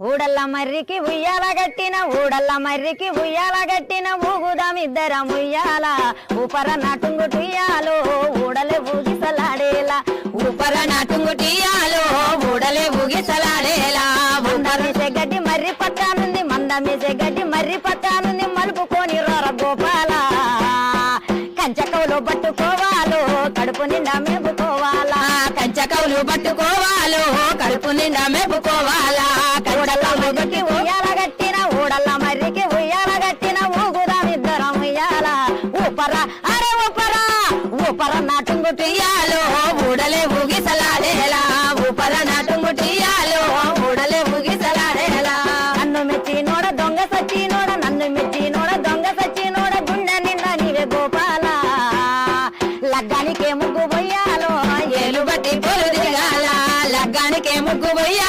ఊడల్ల మర్రికి ఉయ్యాల గట్టిన ఊడల్ల మర్రికి ఉయ్యాల గట్టిన ఊగుదామిద్దరం ఉయ్యాల ఊపర నాటుంగుటియాలో ఊడలే ఊగిసలాడేలా ఊపర నాటుంగుటియాలో ఊడలే ఊగిసలాడేలా మందమేసే గడ్డి మర్రి పట్టానుంది మందమేసే గడ్డి మర్రి పట్టానుంది మలుపుకొని రోర గోపాల కంచకవులు పట్టుకోవాలో కడుపు నిండా మేపుకోవాలా కంచకవులు పట్టుకోవాలో కడుపు నిండా మేపుకోవాలా ఊడల్ల మర్రికి ఉయ్యాల గట్టిన ఊడల్ల మర్రికి ఉయ్యాల గట్టిన ఊగుదామిద్దరం ఉయ్యాల ఊపర అరే ఊపర ఊపర నాటుంగుటియాలో ఊడలే ఊగిసలాడేలా ఊపర నాటుంగుటియాలో ఊడలే ఊగిసలాడేలా నన్ను మెచ్చి నోడ దొంగ సచ్చి నోడ నన్ను మెచ్చి నోడ దొంగ సచ్చి నోడ గుండె నిండా నీవే గోపాల లగ్గానికే ముగ్గు పోయాలో ఏలు బట్టి పొలు దిగాల లగ్గానికే ముగ్గు పోయాలో